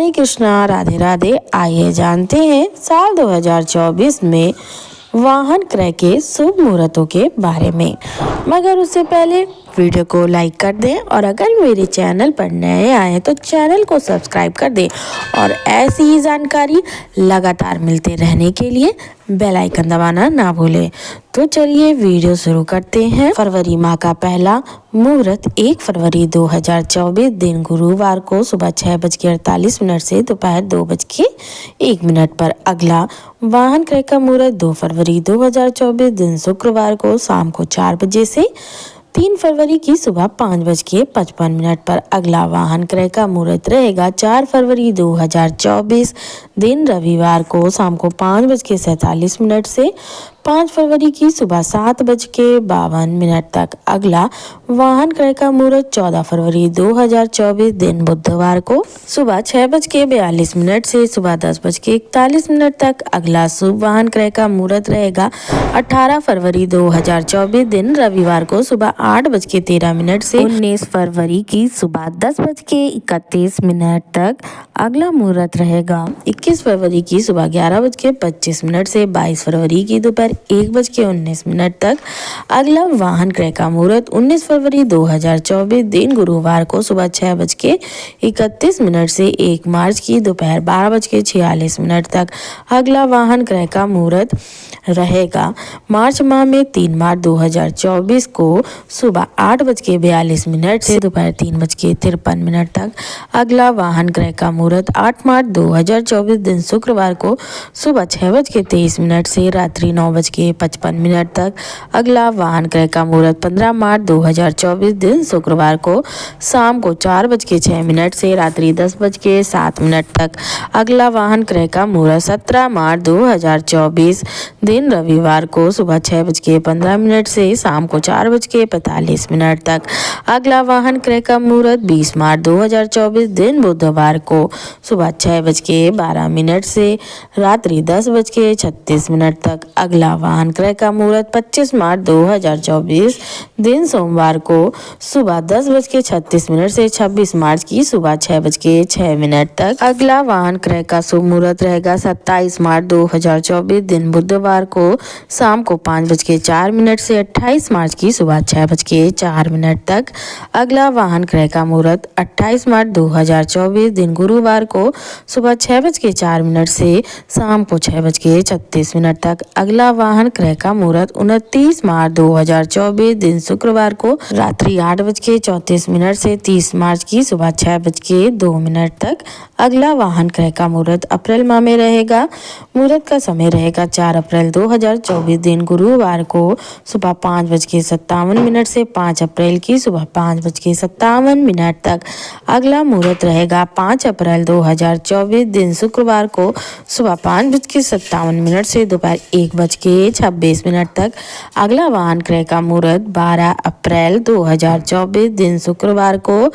हरे कृष्णा, राधे राधे। आइए जानते हैं साल 2024 में वाहन क्रय के शुभ मुहूर्तों के बारे में, मगर उससे पहले वीडियो को लाइक कर दें और अगर मेरे चैनल पर नए आए हैं तो चैनल को सब्सक्राइब कर दें और ऐसी ही जानकारी लगातार मिलते रहने के लिए बेल आइकन दबाना ना भूलें। तो चलिए वीडियो शुरू करते हैं। फरवरी माह का पहला मुहूर्त 1 फरवरी 2024 दिन गुरुवार को सुबह 6:48 से दोपहर 2:01 पर। अगला वाहन क्रय का मुहूर्त 2 फरवरी 2024 दिन शुक्रवार को शाम को 4 बजे से 3 फरवरी की सुबह 5:55 पर। अगला वाहन क्रय का मुहूर्त रहेगा 4 फरवरी 2024 दिन रविवार को शाम को 5:47 से 5 फरवरी की सुबह 7:52 तक। अगला वाहन क्रय का मुहूर्त 14 फरवरी 2024 दिन बुधवार को सुबह 6:42 से सुबह 10:41 तक। अगला शुभ वाहन क्रय का मुहूर्त रहेगा 18 फरवरी 2024 दिन रविवार को सुबह 8:13 से 19 फरवरी की सुबह 10:31 तक। अगला मुहूर्त रहेगा 21 फरवरी की सुबह 11:25 से 22 फरवरी की दोपहर 1:19 तक। अगला वाहन क्रय का मुहूर्त 19 फरवरी 2024 दिन गुरुवार को सुबह 6:31 से 1 मार्च की दोपहर 12:46 तक। अगला वाहन क्रय का मुहूर्त रहेगा मार्च माह में 3 मार्च 2024 को सुबह 8:42 से दोपहर 3:53 तक। अगला वाहन क्रय का मुहूर्त 8 मार्च 2024 दिन शुक्रवार को सुबह 6:23 से रात्रि 9:55 तक। अगला वाहन क्रय का मुहूर्त 15 मार्च 2024 दिन शुक्रवार को शाम को 4:06 से रात्रि 10:07 तक। अगला वाहन क्रय का मुहूर्त 17 मार्च 2024 दिन रविवार को सुबह 6:15 से शाम को 4:45 तक। अगला वाहन क्रय का मुहूर्त 20 मार्च 2024 दिन बुधवार को सुबह 6:12 से रात्रि 10:36 तक। अगला वाहन क्रय का मुहूर्त 25 मार्च 2024 दिन सोमवार को सुबह 10:36 से 26 मार्च की सुबह 6:06 तक। अगला वाहन क्रय का शुभ मुहूर्त रहेगा 27 मार्च 2024 दिन बुधवार को शाम को 5:04 से 28 मार्च की सुबह 6:04 तक। अगला वाहन क्रय का मुहूर्त 28 मार्च 2024 दिन गुरुवार को सुबह 6:04 से शाम को 6:36 तक। अगला वाहन क्रय का मुहूर्त 29 मार्च 2024 दिन शुक्रवार को रात्रि 8:34 से 30 मार्च की सुबह 6:02 तक। अगला वाहन क्रय का मुहूर्त अप्रैल माह में रहेगा। मुहूर्त का समय रहेगा 4 अप्रैल 2024 दिन गुरुवार को सुबह 5:57 से 5 अप्रैल की सुबह 5:57 तक। अगला मुहूर्त रहेगा 5 अप्रैल 2024 दिन शुक्रवार को सुबह 5:57 से दोपहर 1:26 तक। अगला वाहन क्रय का मुहूर्त 12 अप्रैल 2024 दिन शुक्रवार को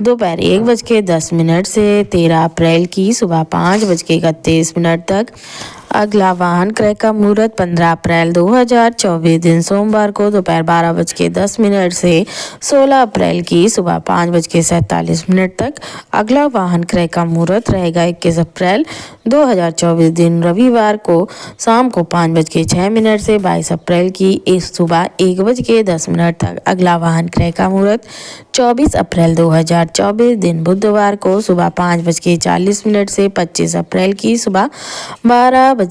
दोपहर 1:10 से 13 अप्रैल की सुबह 5:31 तक। अगला वाहन क्रय का मुहूर्त 15 अप्रैल 2024 दिन सोमवार को दोपहर 12:10 से 16 अप्रैल की सुबह 5:47 तक। अगला वाहन क्रय का मुहूर्त रहेगा 21 अप्रैल 2024 दिन रविवार को शाम को 5:06 से 22 अप्रैल की सुबह 1:10 तक। अगला वाहन क्रय का मुहूर्त 24 अप्रैल 2024 दिन बुधवार को सुबह 5:40 से 25 अप्रैल की सुबह 12:40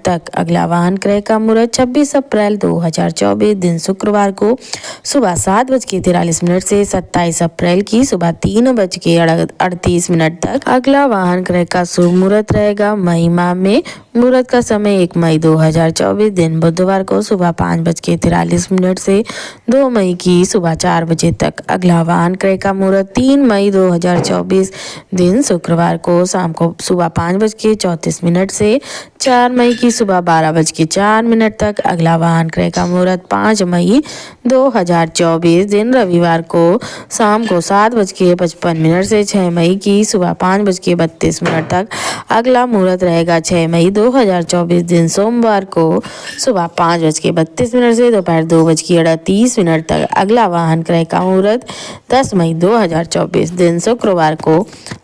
तक। अगला वाहन क्रय का मुहूर्त 26 अप्रैल 2024 दिन शुक्रवार को सुबह 7:43 से 27 अप्रैल की सुबह 3:38 तक। अगला वाहन क्रय का शुभ मुहूर्त रहेगा मई माह में। मुहूर्त का समय 1 मई 2024 दिन बुधवार को सुबह 5:43 से 2 मई की सुबह 4 बजे तक। अगला वाहन क्रय का मुहूर्त 3 मई 2024 दिन शुक्रवार को शाम को सुबह 5:34 से 4 मई की सुबह 12:04 तक। अगला वाहन क्रय का मुहूर्त 5 मई 2024 दिन रविवार को शाम को 7:55 से 6 मई की सुबह 5:32 तक। अगला मुहूर्त रहेगा 6 मई 2024 दिन सोमवार को सुबह 5:32 से दोपहर 2:38 तक। अगला वाहन क्रय का मुहूर्त 10 मई 2024 दिन शुक्रवार को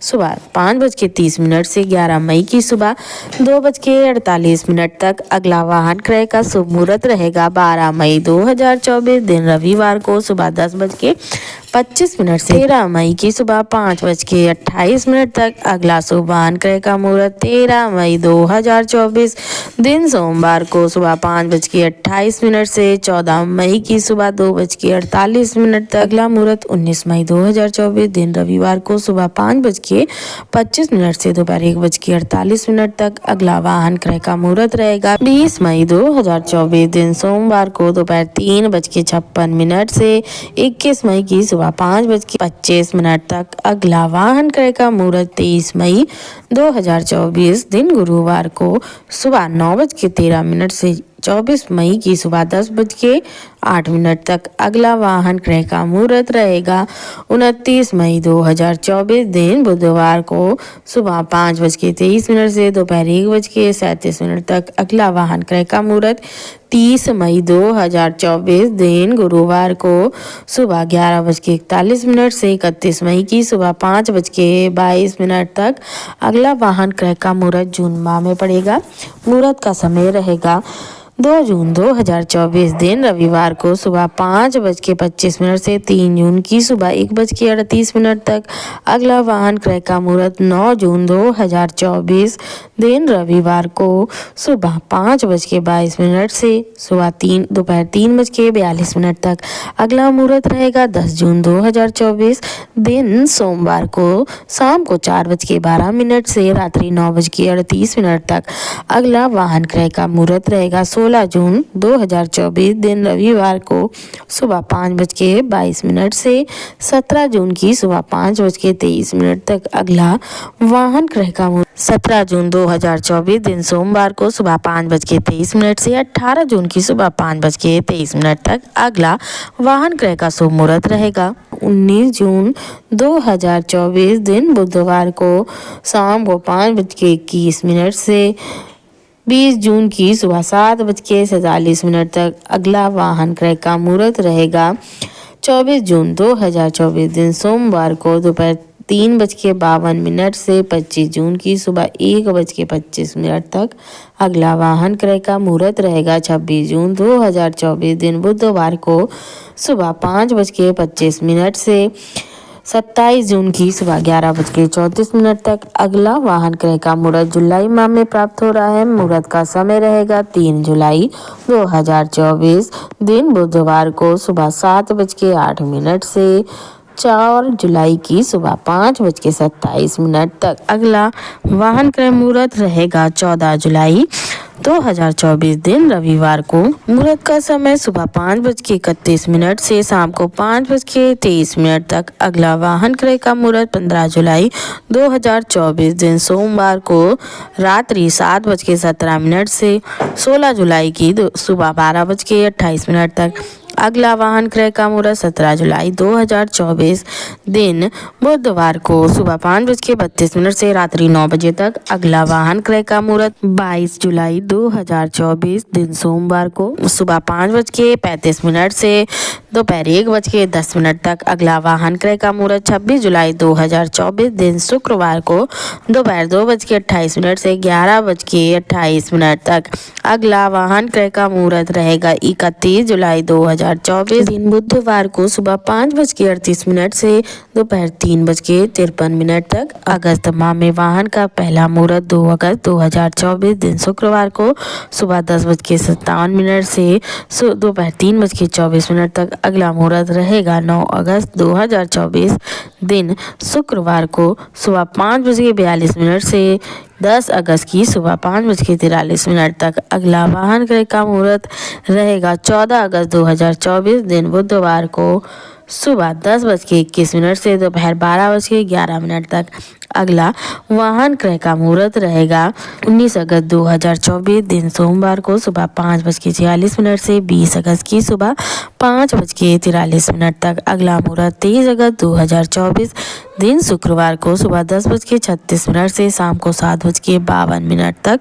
सुबह 5:30 से 11 मई की सुबह 2:48 तक। अगला वाहन क्रय का शुभ मुहूर्त रहेगा 12 मई 2024 दिन रविवार को सुबह 10:25 से 13 मई की सुबह 5:28 तक। अगला शुभ वाहन क्रय का मुहूर्त 13 मई 2024 दिन सोमवार को सुबह 5:28 से 14 मई की सुबह 2:48 तक। अगला मुहूर्त 19 मई 2024 दिन रविवार को सुबह 5:25 से दोपहर 1:48 तक। अगला वाहन क्रय का मुहूर्त रहेगा 20 मई 2024 दिन सोमवार को दोपहर 3:56 से 21 मई की सुबह 5:25 तक। अगला वाहन क्रय का मुहूर्त 23 मई 2024 दिन गुरुवार को सुबह 9:13 से 24 मई की सुबह 10:08 तक। अगला वाहन क्रय का मुहूर्त रहेगा 29 मई 2024 दिन बुधवार को सुबह 5:23 से दोपहर 1:37 तक। अगला वाहन क्रय का मुहूर्त 30 मई 2024 दिन गुरुवार को सुबह 11:41 से 31 मई की सुबह 5:22 तक। अगला वाहन क्रय का मुहूर्त जून माह में पड़ेगा। मुहूर्त का समय रहेगा 2 जून 2024 दिन रविवार को सुबह 5:25 से 3 जून की सुबह 1:38 तक। अगला वाहन क्रय का मुहूर्त 9 जून 2024 दिन रविवार को सुबह 5:22 से दोपहर 3:42 तक। अगला मुहूर्त रहेगा 10 जून 2024 दिन सोमवार को शाम को 4:12 से रात्रि 9:38 तक। अगला वाहन क्रय का मुहूर्त रहेगा 16 जून 2024 दिन रविवार को सुबह 5:22 से 17 जून की सुबह 5:23 तक। अगला वाहन क्रय का मुहूर्त 17 जून 2024 दिन सोमवार को सुबह 5:23 से 18 जून की सुबह 5:23 तक। अगला वाहन क्रय का शुभ मुहूर्त रहेगा 19 जून 2024 दिन बुधवार को शाम को 5:21 से 20 जून की सुबह 7:47 तक। अगला वाहन क्रय का मुहूर्त रहेगा 24 जून 2024 दिन सोमवार को दोपहर 3:52 से 25 जून की सुबह 1:25 तक। अगला वाहन क्रय का मुहूर्त रहेगा 26 जून 2024 दिन बुधवार को सुबह 5:25 से 27 जून की सुबह 11:34 तक। अगला वाहन क्रय का मुहूर्त जुलाई माह में प्राप्त हो रहा है। मुहूर्त का समय रहेगा 3 जुलाई 2024 दिन बुधवार को सुबह 7:08 से 4 जुलाई की सुबह 5:27 तक। अगला वाहन क्रय मुहूर्त रहेगा 14 जुलाई 2024 दिन रविवार को। मुहूर्त का समय सुबह 5:31 से शाम को 5:23 तक। अगला वाहन क्रय का मुहूर्त 15 जुलाई 2024 दिन सोमवार को रात्रि 7:17 से 16 जुलाई की सुबह 12:28 तक। अगला वाहन क्रय का मुहूर्त 17 जुलाई 2024 दिन बुधवार को सुबह 5:32 से रात्रि 9 बजे तक। अगला वाहन क्रय का मुहूर्त 22 जुलाई 2024 दिन सोमवार को सुबह 5:35 से दोपहर 1:10 तक। अगला वाहन क्रय का मुहूर्त 26 जुलाई 2024 दिन शुक्रवार को दोपहर 2:28 से 11:28 तक। अगला वाहन क्रय का मुहूर्त रहेगा 31 जुलाई 2024 दिन बुधवार को सुबह 5:38 से दोपहर 3:53 तक। अगस्त माह में वाहन का पहला मुहूर्त 2 अगस्त 2024 दिन शुक्रवार को सुबह 10:57 से दोपहर 3:24 तक। अगला मुहूर्त रहेगा 9 अगस्त 2024 दिन शुक्रवार को सुबह 5:42 से 10 अगस्त की सुबह 5:43 तक। अगला वाहन क्रय का मुहूर्त रहेगा 14 अगस्त 2024 दिन बुधवार को सुबह 10:21 से दोपहर 12:11 तक। अगला वाहन क्रय का मुहूर्त रहेगा 19 अगस्त 2024 दिन सोमवार को सुबह 5:46 से 20 अगस्त की सुबह 5:43 तक। अगला मुहूर्त 23 अगस्त 2024 दिन शुक्रवार को सुबह 10:36 से शाम को 7:52 तक।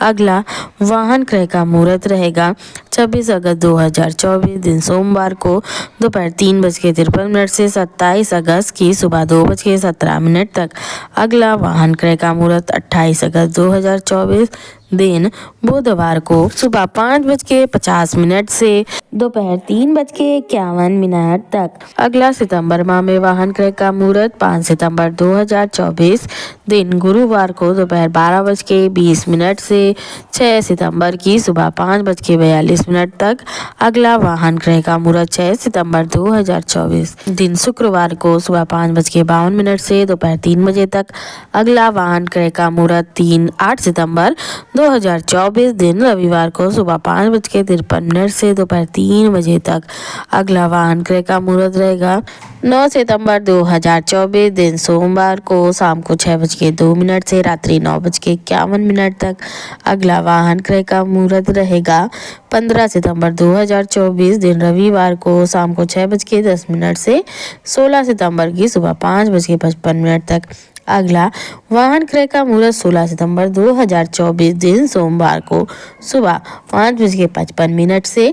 अगला वाहन क्रय का मुहूर्त रहेगा 26 अगस्त 2024 दिन सोमवार को दोपहर 3:53 से 27 अगस्त की सुबह 2:17 तक। अगला वाहन क्रय का मुहूर्त 28 अगस्त 2024 दिन बुधवार को सुबह 5:50 से दोपहर 3:51 तक। अगला सितंबर माह में वाहन क्रय का मुहूर्त 5 सितंबर 2024 दिन गुरुवार को दोपहर 12:20 से 6 सितंबर की सुबह 5:42 तक। अगला वाहन क्रय का मुहूर्त 6 सितंबर 2024 दिन शुक्रवार को सुबह 5:52 से दोपहर 3 बजे तक। अगला वाहन क्रय का मुहूर्त 8 सितंबर 2024 दिन रविवार को सुबह 5:53 से दोपहर 3 बजे तक। अगला वाहन क्रय का मुहूर्त रहेगा 9 सितंबर 2024 दिन सोमवार को शाम को 6:02 से रात्रि 9:51 तक। अगला वाहन क्रय का मुहूर्त रहेगा 15 सितंबर 2024 दिन रविवार को शाम को 6:10 से 16 सितंबर की सुबह 5:55 तक। अगला वाहन क्रय का मुहूर्त 16 सितंबर 2024 दिन सोमवार को सुबह 5:55 से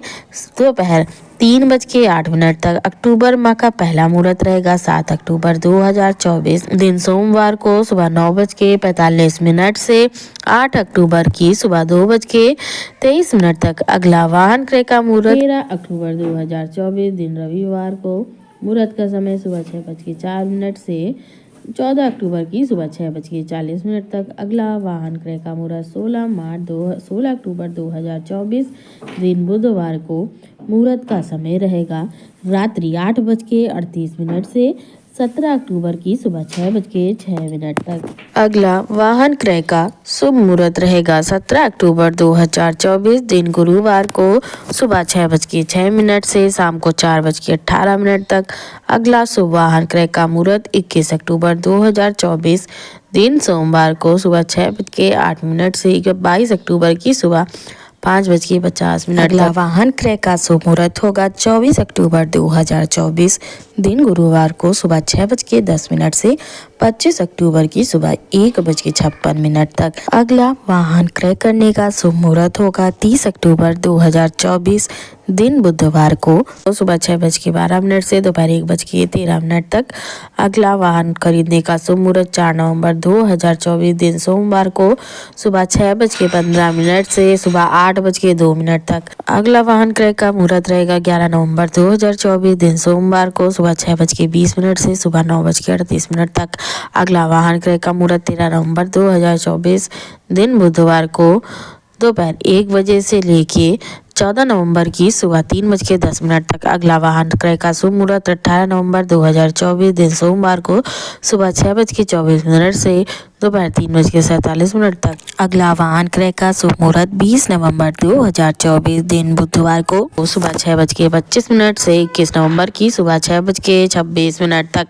दोपहर 3:08 तक। अक्टूबर माह का पहला मुहूर्त रहेगा 7 अक्टूबर 2024 दिन सोमवार को सुबह 9:45 से 8 अक्टूबर की सुबह 2:23 तक। अगला वाहन क्रय का मुहूर्त 13 अक्टूबर 2024 दिन रविवार को मुहूर्त का समय सुबह 6:04 से 14 अक्टूबर की सुबह 6:40 तक। अगला वाहन क्रय का मुहूर्त 16 अक्टूबर 2024 दिन बुधवार को मुहूर्त का समय रहेगा रात्रि 8:38 से 17 अक्टूबर की सुबह 6:06 तक। अगला वाहन क्रय का शुभ मुहूर्त रहेगा 17 अक्टूबर 2024 दिन गुरुवार को सुबह 6:06 से शाम को 4:18 तक। अगला शुभ वाहन क्रय का मुहूर्त 21 अक्टूबर 2024 दिन सोमवार को सुबह 6:08 से 22 अक्टूबर की सुबह 5:50 अगला वाहन क्रय का शुभ मुहूर्त होगा 24 अक्टूबर 2024 दिन गुरुवार को सुबह 6:10 से 25 अक्टूबर की सुबह 1:56 तक। अगला वाहन क्रय करने का शुभ मुहूर्त होगा 30 अक्टूबर 2024 दिन बुधवार को सुबह 6:12 से दोपहर 1:13 तक। अगला वाहन खरीदने का शुभ मुहूर्त 4 नवंबर 2024 दिन सोमवार को सुबह 6:15 से सुबह 8:02 तक। अगला वाहन क्रय का मुहूर्त रहेगा 11 नवंबर 2024 दिन सोमवार को सुबह 6:20 से सुबह 9:38 तक। अगला वाहन क्रय का मुहूर्त 13 नवंबर 2024 दिन बुधवार को दोपहर 1 बजे से लेके 14 नवंबर की सुबह 3:10 तक। अगला वाहन क्रय का शुभ मुहूर्त 18 नवंबर 2024 दिन सोमवार को सुबह 6:24 से दोपहर 3:47 तक। अगला वाहन क्रय का शुभ मुहूर्त 20 नवंबर 2024 दिन बुधवार को सुबह 6:25 से 21 नवंबर की सुबह 6:26 तक।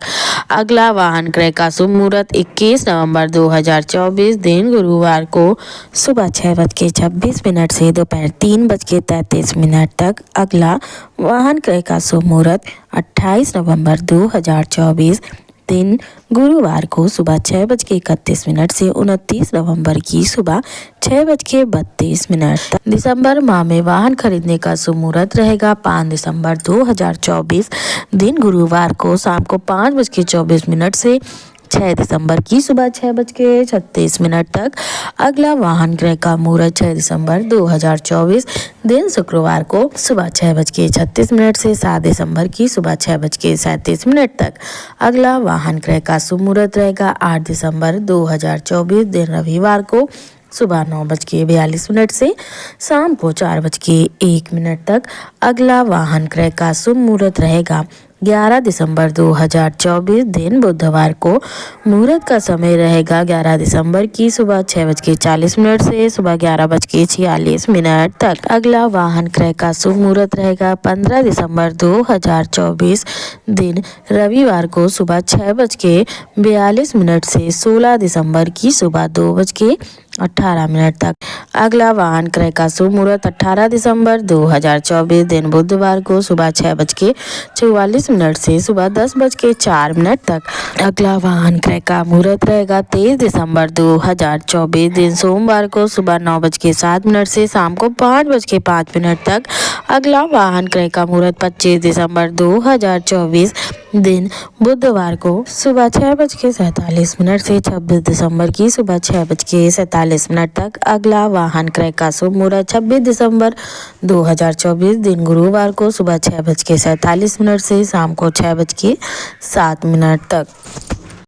अगला वाहन क्रय का शुभ मुहूर्त 21 नवंबर 2024 दिन गुरुवार को सुबह 6:26 से दोपहर 3:33 तक। अगला वाहन क्रय का शुभ मुहूर्त 28 नवंबर 2024 दिन गुरुवार को सुबह 6:31 से 29 नवंबर की सुबह 6:32 तक। दिसंबर माह में वाहन खरीदने का शुभ मुहूर्त रहेगा 5 दिसंबर 2024 दिन गुरुवार को शाम को 5:24 से 6 दिसंबर की सुबह 6:36 तक। अगला वाहन क्रय का मुहूर्त 6 दिसंबर 2024 दिन शुक्रवार को सुबह 6:36 से 7 दिसंबर की सुबह 6:37 तक। अगला वाहन क्रय का शुभ मुहूर्त रहेगा 8 दिसंबर 2024 दिन रविवार को सुबह 9:42 से शाम को 4:01 तक। अगला वाहन क्रय का शुभ मुहूर्त रहेगा 11 दिसंबर 2024 दिन बुधवार को मुहूर्त का समय रहेगा 11 दिसंबर की सुबह 6:40 से सुबह 11:46 तक। अगला वाहन क्रय का शुभ मुहूर्त रहेगा 15 दिसंबर 2024 दिन रविवार को सुबह 6:42 से 16 दिसंबर की सुबह 2:18 तक। अगला वाहन क्रय का शुभ मुहूर्त 18 दिसंबर 2024 दिन बुधवार को सुबह 6:44 से सुबह 10:04 तक। अगला वाहन क्रय का मुहूर्त रहेगा 23 दिसंबर 2024 दिन सोमवार को सुबह 9:07 से शाम को 5:05 तक। अगला वाहन क्रय का मुहूर्त 25 दिसंबर 2024 दिन बुधवार को सुबह 6:47 से 26 दिसंबर की सुबह 6:47 तक। अगला वाहन क्रय का शुभ मुहूर्त 26 दिसंबर 2024 दिन गुरुवार को सुबह 6:47 से शाम को 6:07 तक।